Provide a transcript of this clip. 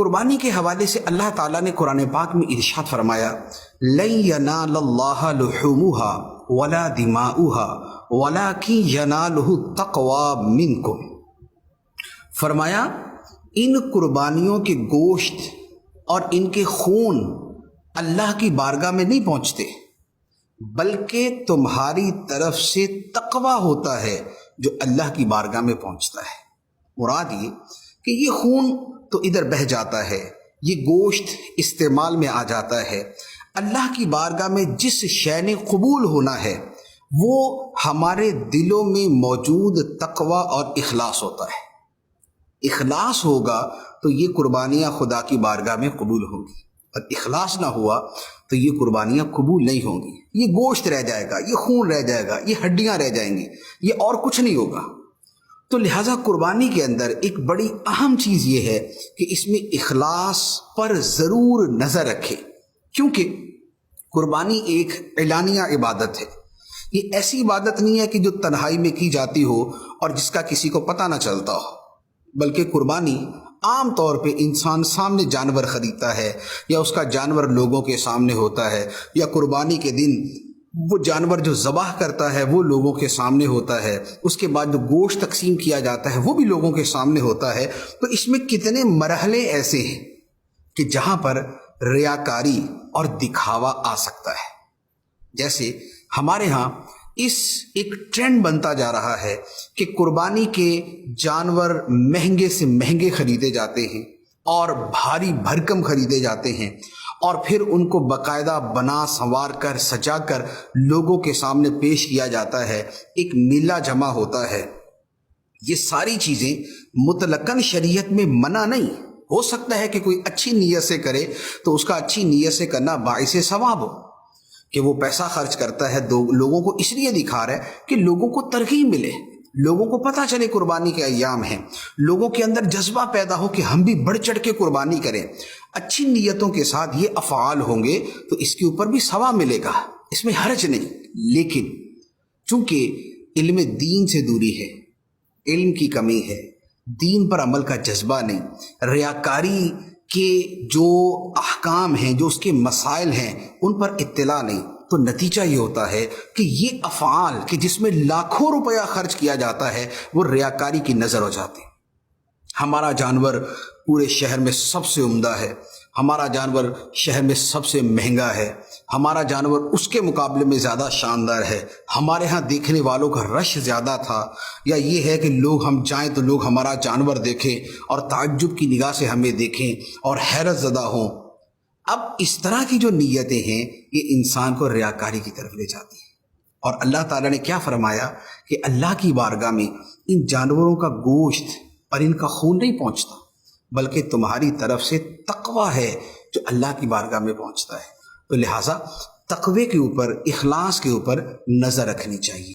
قربانی کے حوالے سے اللہ تعالیٰ نے قرآن پاک میں ارشاد فرمایا لن ینال اللہ لحومها ولا دماؤها ولکن ینالہ التقوی منکم۔ فرمایا ان قربانیوں کے گوشت اور ان کے خون اللہ کی بارگاہ میں نہیں پہنچتے، بلکہ تمہاری طرف سے تقوی ہوتا ہے جو اللہ کی بارگاہ میں پہنچتا ہے۔ مراد یہ کہ یہ خون تو ادھر بہہ جاتا ہے، یہ گوشت استعمال میں آ جاتا ہے، اللہ کی بارگاہ میں جس شے نے قبول ہونا ہے وہ ہمارے دلوں میں موجود تقوی اور اخلاص ہوتا ہے۔ اخلاص ہوگا تو یہ قربانیاں خدا کی بارگاہ میں قبول ہوں گی، اور اخلاص نہ ہوا تو یہ قربانیاں قبول نہیں ہوں گی۔ یہ گوشت رہ جائے گا، یہ خون رہ جائے گا، یہ ہڈیاں رہ جائیں گی، یہ اور کچھ نہیں ہوگا۔ تو لہٰذا قربانی کے اندر ایک بڑی اہم چیز یہ ہے کہ اس میں اخلاص پر ضرور نظر رکھے، کیونکہ قربانی ایک اعلانیہ عبادت ہے۔ یہ ایسی عبادت نہیں ہے کہ جو تنہائی میں کی جاتی ہو اور جس کا کسی کو پتہ نہ چلتا ہو، بلکہ قربانی عام طور پہ انسان سامنے جانور خریدتا ہے، یا اس کا جانور لوگوں کے سامنے ہوتا ہے، یا قربانی کے دن وہ جانور جو ذبح کرتا ہے وہ لوگوں کے سامنے ہوتا ہے، اس کے بعد جو گوشت تقسیم کیا جاتا ہے وہ بھی لوگوں کے سامنے ہوتا ہے۔ تو اس میں کتنے مرحلے ایسے ہیں کہ جہاں پر ریاکاری اور دکھاوا آ سکتا ہے۔ جیسے ہمارے ہاں ایک ٹرینڈ بنتا جا رہا ہے کہ قربانی کے جانور مہنگے سے مہنگے خریدے جاتے ہیں اور بھاری بھرکم خریدے جاتے ہیں، اور پھر ان کو باقاعدہ بنا سنوار کر سجا کر لوگوں کے سامنے پیش کیا جاتا ہے، ایک میلہ جمع ہوتا ہے۔ یہ ساری چیزیں مطلقاً شریعت میں منع نہیں۔ ہو سکتا ہے کہ کوئی اچھی نیت سے کرے تو اس کا اچھی نیت سے کرنا باعث ثواب ہو، کہ وہ پیسہ خرچ کرتا ہے لوگوں کو اس لیے دکھا رہا ہے کہ لوگوں کو ترغیب ملے، لوگوں کو پتہ چلے قربانی کے ایام ہیں، لوگوں کے اندر جذبہ پیدا ہو کہ ہم بھی بڑھ چڑھ کے قربانی کریں۔ اچھی نیتوں کے ساتھ یہ افعال ہوں گے تو اس کے اوپر بھی ثواب ملے گا، اس میں حرج نہیں۔ لیکن چونکہ علم دین سے دوری ہے، علم کی کمی ہے، دین پر عمل کا جذبہ نہیں، ریاکاری کے جو احکام ہیں، جو اس کے مسائل ہیں ان پر اطلاع نہیں، تو نتیجہ یہ ہوتا ہے کہ یہ افعال کہ جس میں لاکھوں روپیہ خرچ کیا جاتا ہے وہ ریاکاری کی نظر ہو جاتی ہے۔ ہمارا جانور پورے شہر میں سب سے عمدہ ہے، ہمارا جانور شہر میں سب سے مہنگا ہے، ہمارا جانور اس کے مقابلے میں زیادہ شاندار ہے، ہمارے ہاں دیکھنے والوں کا رش زیادہ تھا، یا یہ ہے کہ لوگ ہم جائیں تو لوگ ہمارا جانور دیکھیں اور تعجب کی نگاہ سے ہمیں دیکھیں اور حیرت زدہ ہوں۔ اب اس طرح کی جو نیتیں ہیں یہ انسان کو ریاکاری کی طرف لے جاتی ہیں، اور اللہ تعالیٰ نے کیا فرمایا کہ اللہ کی بارگاہ میں ان جانوروں کا گوشت اور ان کا خون نہیں پہنچتا، بلکہ تمہاری طرف سے تقوی ہے جو اللہ کی بارگاہ میں پہنچتا ہے۔ تو لہٰذا تقوی کے اوپر، اخلاص کے اوپر نظر رکھنی چاہیے۔